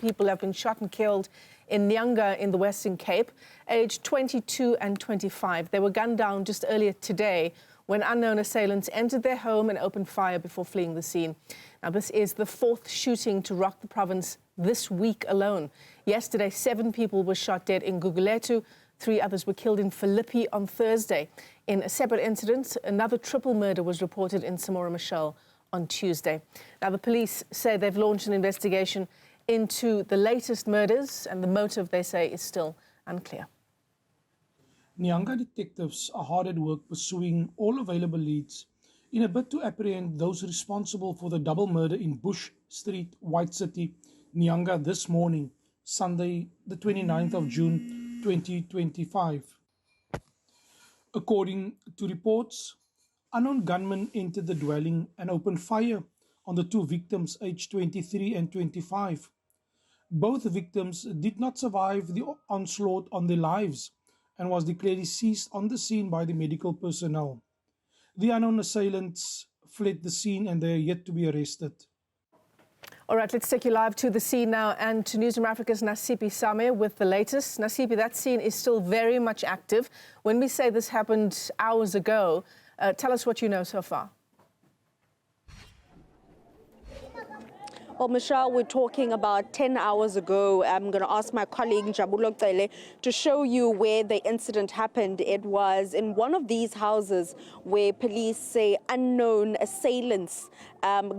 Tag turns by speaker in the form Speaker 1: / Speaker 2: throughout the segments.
Speaker 1: people have been shot and killed in Nyanga in the Western Cape, aged 22 and 25. They were gunned down just earlier today when unknown assailants entered their home and opened fire before fleeing the scene. Now, this is the fourth shooting to rock the province this week alone. Yesterday, 7 people were shot dead in Guguletu. 3 others were killed in Philippi on Thursday. In a separate incident, another triple murder was reported in Samora Machel on Tuesday. Now, the police say they've launched an investigation into the latest murders, and the motive, they say, is still unclear.
Speaker 2: Nyanga detectives are hard at work pursuing all available leads in a bid to apprehend those responsible for the double murder in Bush Street, White City, Nyanga this morning, Sunday, the 29th of June, 2025. According to reports, unknown gunmen entered the dwelling and opened fire on the 2 victims, aged 23 and 25. Both victims did not survive the onslaught on their lives and was declared deceased on the scene by the medical personnel. The unknown assailants fled the scene and they are yet to be arrested.
Speaker 1: All right, let's take you live to the scene now and to Newzroom Afrika's Nasiphi Same with the latest. Nasiphi, that scene is still very much active. When we say this happened hours ago, tell us what you know so far.
Speaker 3: Well, Michelle, we're talking about 10 hours ago. I'm going to ask my colleague Jabulo Kele to show you where the incident happened. It was in one of these houses where police say unknown assailants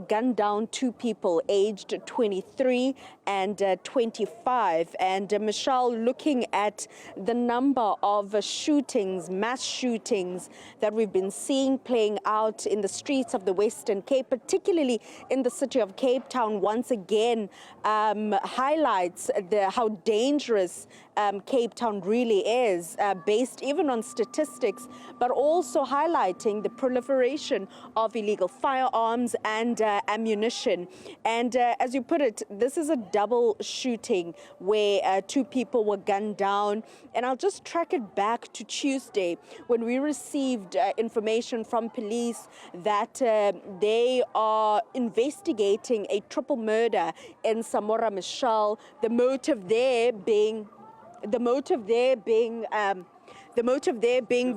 Speaker 3: gunned down 2 people aged 23 and 25. And Michelle, looking at the number of shootings, mass shootings that we've been seeing playing out in the streets of the Western Cape, particularly in the city of Cape Town, once again highlights how dangerous Cape Town really is, based even on statistics, but also highlighting the proliferation of illegal firearms and ammunition. And as you put it, this is a double shooting where 2 people were gunned down. And I'll just track it back to Tuesday when we received information from police that they are investigating a triple murder in Samora Machel. The motive there being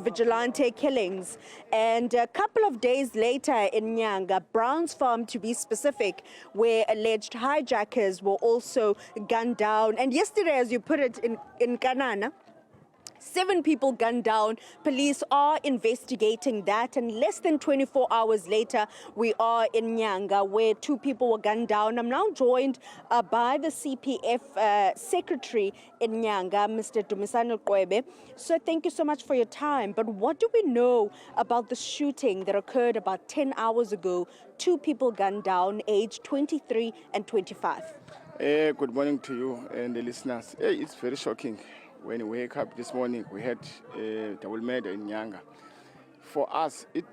Speaker 3: vigilante killings. And a couple of days later in Nyanga, Brown's Farm to be specific, where alleged hijackers were also gunned down. And yesterday, as you put it, in Kanana, 7 people gunned down. Police are investigating that, and less than 24 hours later, we are in Nyanga, where 2 people were gunned down. I'm now joined by the CPF secretary in Nyanga, Mr. Dumisani Kwebe. So thank you so much for your time. But what do we know about the shooting that occurred about 10 hours ago? 2 people gunned down, aged 23 and 25.
Speaker 4: Good morning to you and the listeners. It's very shocking. When we wake up this morning, we had a double murder in Nyanga. For us, it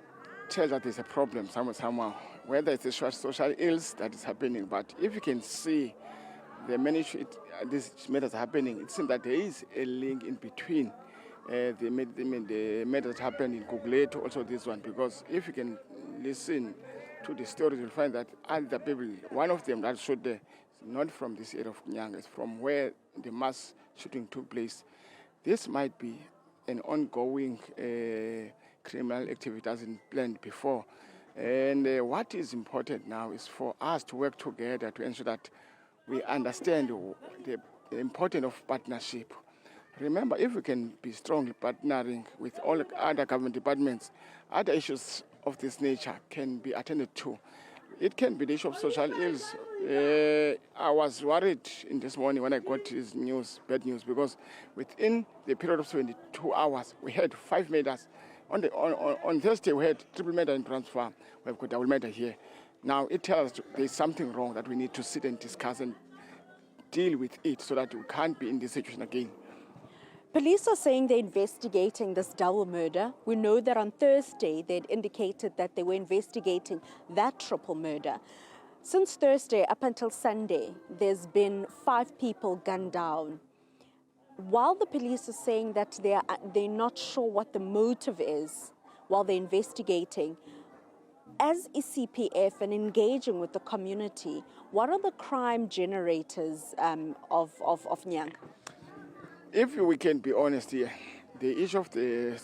Speaker 4: tells that there's a problem somewhere, whether it's a social ills that is happening. But if you can see the these matters happening, it seems that there is a link in between the matter that happened in Guguletu, also this one. Because if you can listen to the stories, you'll find that other people, one of them that shot there, not from this area of Nyanga, it's from where the mass shooting took place. This might be an ongoing criminal activity as planned before. And what is important now is for us to work together to ensure that we understand the importance of partnership. Remember, if we can be strongly partnering with all other government departments, other issues of this nature can be attended to. It can be the issue of social ills. I was worried in this morning when I got this news, bad news, because within the period of 72 hours, we had 5 murders. On Thursday, we had triple murder in Brown's Farm. We've got double murder here. Now, it tells us there's something wrong that we need to sit and discuss and deal with it so that we can't be in this situation again.
Speaker 3: Police are saying they're investigating this double murder. We know that on Thursday, they'd indicated that they were investigating that triple murder. Since Thursday up until Sunday, there's been 5 people gunned down. While the police are saying that they're not sure what the motive is while they're investigating, As ECPF and engaging with the community, what are the crime generators of Nyanga?
Speaker 4: If we can be honest here, the issue of the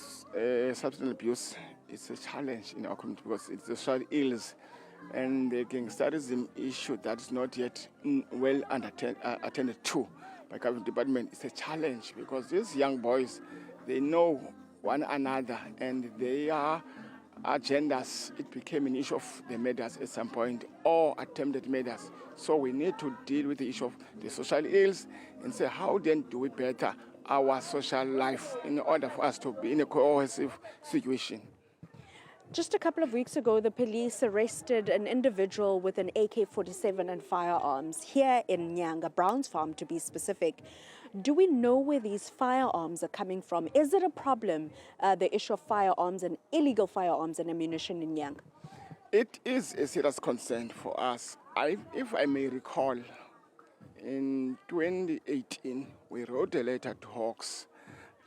Speaker 4: substance abuse is a challenge in our community because it's a social ills and the gangsterism issue that is not yet well attended to by government department. It's a challenge because these young boys, they know one another and their agendas, it became an issue of the murders at some point or attempted murders. So we need to deal with the issue of the social ills and say how then do we better our social life in order for us to be in a cohesive situation.
Speaker 3: Just a couple of weeks ago, the police arrested an individual with an AK-47 and firearms here in Nyanga, Brown's Farm to be specific. Do we know where these firearms are coming from? Is it a problem, the issue of firearms and illegal firearms and ammunition in Nyanga?
Speaker 4: It is a serious concern for us. If I may recall, in 2018, we wrote a letter to Hawks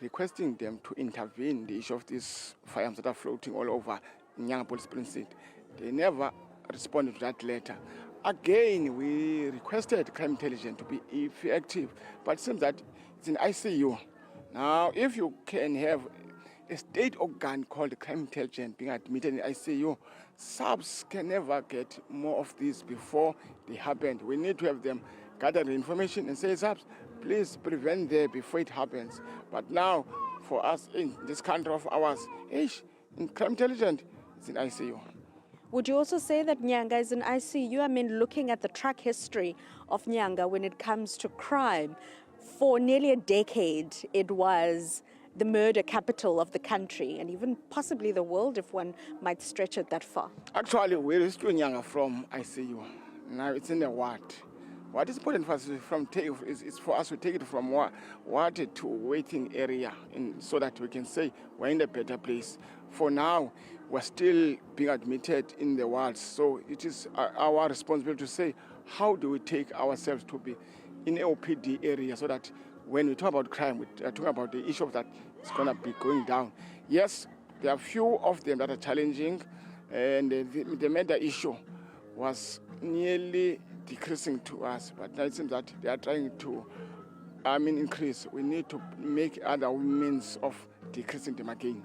Speaker 4: requesting them to intervene in the issue of these firearms that are floating all over Nyanga Police Precinct. They never responded to that letter. Again, we requested crime intelligence to be effective, but it seems that it's in ICU. Now, if you can have a state organ called crime intelligence being admitted in ICU, subs can never get more of these before they happen. We need to have them gather the information and say, subs, please prevent there before it happens. But now, for us in this country of ours, in crime intelligence, it's in ICU.
Speaker 3: Would you also say that Nyanga is in ICU? I mean, looking at the track history of Nyanga when it comes to crime, for nearly a decade, it was the murder capital of the country and even possibly the world, if one might stretch it that far.
Speaker 4: Actually, we rescued Nyanga from ICU. Now it's in the ward. What is important for us is for us to take it from ward to waiting area so that we can say we're in a better place. For now, we're still being admitted in the wards. So it is our responsibility to say, how do we take ourselves to be in OPD area so that when we talk about crime, we are talking about the issue of that it's going to be going down. Yes, there are few of them that are challenging, and the murder issue was nearly decreasing to us, but now it seems that they are trying to increase. We need to make other means of decreasing them again.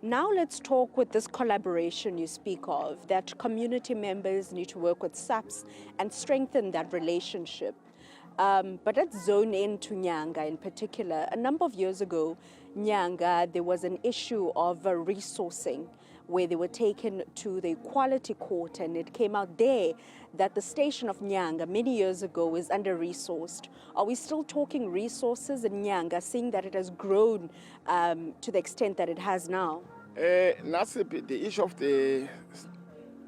Speaker 3: Now let's talk with this collaboration you speak of, that community members need to work with SAPS and strengthen that relationship. But let's zone into Nyanga in particular. A number of years ago, Nyanga, there was an issue of resourcing where they were taken to the Equality Court, and it came out there that the station of Nyanga many years ago is under-resourced. Are we still talking resources in Nyanga, seeing that it has grown to the extent that it has now?
Speaker 4: Nasiphi, the issue of the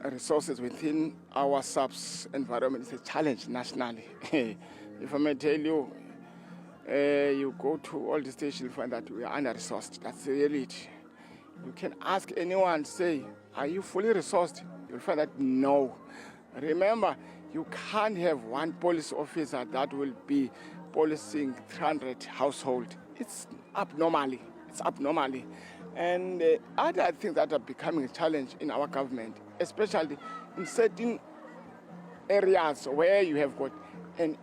Speaker 4: resources within our subs environment is a challenge nationally. If I may tell you, you go to all the stations, you find that we are under-resourced. That's really it. You can ask anyone, say, are you fully resourced? You'll find that no. Remember, you can't have one police officer that will be policing 300 households. It's abnormally. And other things that are becoming a challenge in our government, especially in certain areas where you have got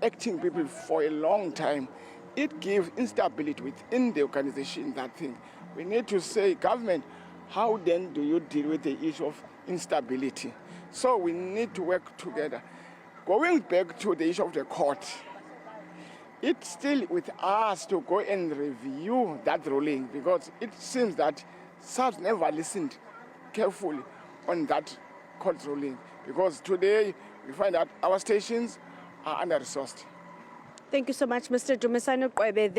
Speaker 4: acting people for a long time, it gives instability within the organization, that thing. We need to say, government, how then do you deal with the issue of instability? So we need to work together. Going back to the issue of the court, it's still with us to go and review that ruling, because it seems that SARS never listened carefully on that court ruling, because today we find that our stations are under-resourced.
Speaker 3: Thank you so much, Mr. Dumisani Kwebe.